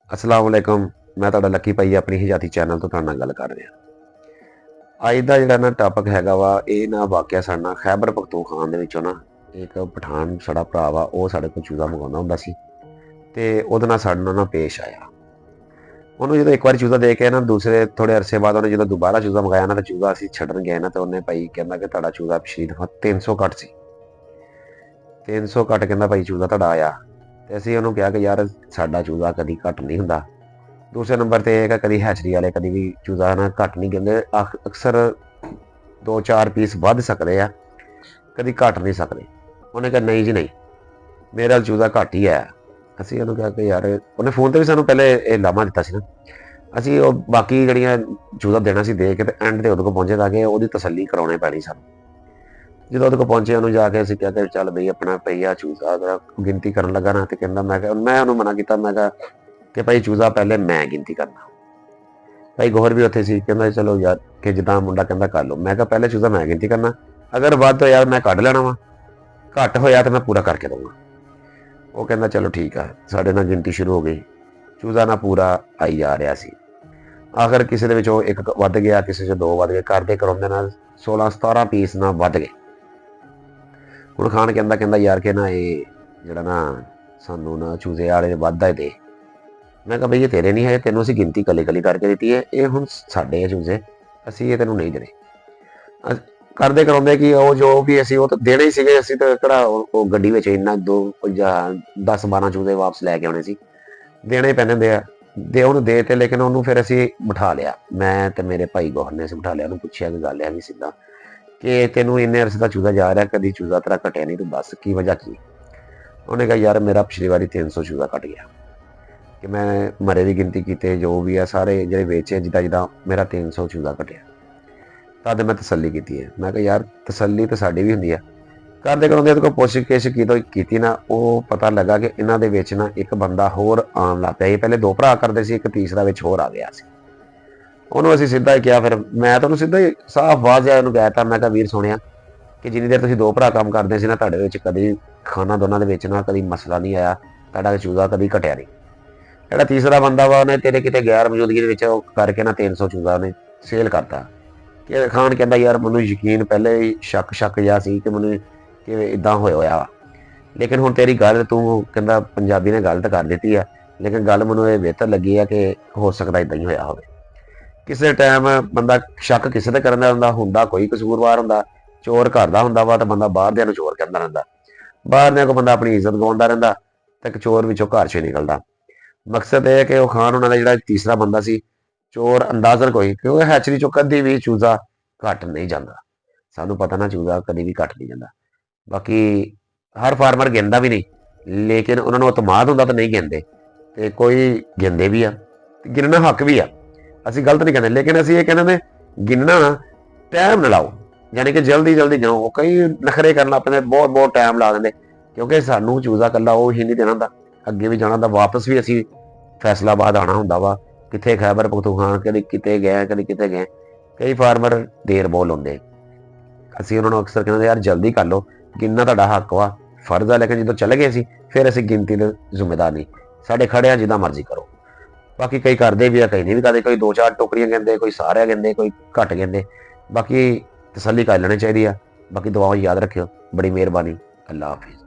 अस्सलाम वालेकुम। मैं तुहाडा लकी भाई अपनी ही जाति चैनल तो तुहाडे नाल गल कर रहा। अज का जिहड़ा ना टॉपिक हैगा वा ये ना वाकया साडा खैबर पखतूनख्वा दे विचों ना एक पठान साडा भरा वा वो साडे कोल चूज़ा मंगवाउंदा हुंदा सी ते उहदे नाल साडे नाल ना पेश आया। उहनूं जदों एक बारी चूज़ा दे के ना दूसरे थोड़े अरसे बाद उहने जदों दुबारा चूज़ा मंगाया ना तो चूज़ा असीं छड्डण गए ना तो उहने भाई कहंदा कि तुहाडा चूज़ा पिछली दफा 300 घट सी। 300 घट कहंदा भाई चूज़ा तुहाडा आया ते असीं उहनूं कहा कि यार साडा चूज़ा कदी घट नहीं हुंदा। दूसरे नंबर ते यह है कभी हैचरी वाले कभी भी चूज़ा ना घट नहीं कहते अक्सर 2-4 पीस वध सकते हैं कभी घट नहीं सकते। उन्हें कहा नहीं जी नहीं मेरा चूज़ा घट ही है। असी उन्होंने कहा कि यार उन्हें फोन पर भी सूँ पहले ये लामा दिता ना असी बाकी जड़ियाँ चूज़ा देना सी दे के एंड से उहदे कोल पहुंचे ताकि वो तसली कराने पैनी सन। जो उहदे कोल पहुंचे उन्होंने जाके असीं कहा कि चल बई अपना भैया चूज़ा गिनती कर लगा ना तो कहना मैं उन्होंने मना किया मैं कहा कि भाई चूज़ा पहले मैं गिनती करना। भाई गौहर भी उत्थे सी कहंदा चलो यार कि जिद्दां मुंडा कहंदा कर लो। मैं कहा पहले चूज़ा मैं गिनती करना अगर वध होया मैं कढ लेना वा घट होया तो मैं पूरा करके दूंगा। वो कहंदा चलो ठीक है साडे नाल गिनती शुरू हो गई। चूज़ा ना पूरा आई जा रहा सी। आखिर किसी दे विचों एक वध गया किसी च 2 वध गए करदे कराउंदे नाल 16-17 पीस ना वध गए। हुण खान कहंदा यार कि ना ये जिहड़ा ना सानू ना चूज़े वाले वध दे। मैं कहा बई ये तेरे नहीं है तेनों असीं गिनती कली कली करके दी है ये हुण साडे है चूज़े असीं ये तेनों नहीं देने। करदे कराउंदे कि वो जो भी असीं वो तो देने ही सीगे असीं तो किहड़ा वो गड्डी विच इन्ना 10-12 चूज़े वापस लैके आउणे सी देने ही पैंदे हुंदे आ। दे उहनूं दे ते लेकिन उहनूं फिर असीं बिठा लिया मैं ते मेरे भाई गौहर ने असीं बिठा लिया उहनूं पुछया कि गल है भी सीधा कि तेनों इन्ने अरसे दा चूज़ा जा रहा कदी चूज़ा तेरा घटिया नहीं तू दस की वजह की। उहने कहा यार मेरा पिछली बारी 300 चूज़ा घट गया कि मैं मरे की गिनती की जो भी है सारे जो वेचे जिदा जिदा मेरा 300 चूज़ा घटिया तद मैं तसली की है। मैं कहा यार तसली तो साड़ी भी होंगी है करते कराते पुछ किश की ना वो पता लगा कि इन्हों के ना एक बंदा होर आन लग पाया। पहले 2 भरा करते सी एक तीसरा होर आ गया उन्होंने असीं सीधा किया फिर मैं तो सीधा ही साफ वाज़िया कहता मैं कहा वीर सुनिया कि जिन्नी देर तुसीं 2 भरा काम करते सी ना तुहाडे कभी खाना दोनों के ना कभी मसला नहीं आया तुहाडा चूज़ा कभी घटिया नहीं। ਜਿਹੜਾ तीसरा बंदा वा उन्हें तेरे किते गैर मौजूदगी करके ना 300 चूज़ा उन्हें सेल करता कि खान कहता यार मैं यकीन पहले ही शक जहा कि मैं कि इदा होया वा लेकिन हुण तेरी गल तू कहता पंजाबी ने गल तो कर दी है लेकिन गल मैनूं ये बेहतर लगी है कि हो सकता इदा ही होया हो। किसी टाइम बंदा शक किसी ते करदा हुंदा कोई कसूरवार हुंदा चोर घर दा हुंदा वा तो बंदा बाहर दियां नूं चोर कहंदा रहिंदा बाहर दियां को बंदा अपनी इज्जत गवाउंदा रहिंदा ते चोर विचों घर चों निकलदा। मकसद यह है कि वह खान उन्होंने जो तीसरा बंदा सी चोर अंदाजन कोई क्योंकि हैचरी चो कभी भी चूज़ा घट नहीं जाता। सानू पता ना चूज़ा कभी भी घट नहीं जाता। बाकी हर फार्मर गिनता भी नहीं लेकिन उन्होंने एतमाद होंदा तो नहीं गिनते तो कोई गिनते भी आ गिनना हक भी आ असी गलत नहीं कहते लेकिन असी ये कहते गिनना ना टाइम न लाओ यानी कि जल्दी जल्दी गिनो। कई नखरे करना अपने बहुत बहुत टाइम ला देंगे क्योंकि सानू चूज़ा कला वो ही नहीं देना होंदा अगे भी जाना वापस भी असी फैसलाबाद आना होंदा वा कित्थे खैबर पखतूनख्वा कभी किते गए कभी किते गए। कई फार्मर देर बहुत लाउंदे असी उन्होंने अक्सर कहते यार जल्दी कर लो गिनना तुहाडा हक वा फर्ज है लेकिन जो चले गए फिर असी गिनती के जिम्मेदार नहीं साडे खड़े आ जिदा मर्जी करो। बाकी कई करते भी है कई नहीं भी करते कोई 2-4 टोकरियां गिनते कोई सारे गिनते कोई घट गिनते बाकी तसली कर लेनी चाहिए। बाकी दुआओं याद रखियो बड़ी मेहरबानी अल्लाह हाफिज़।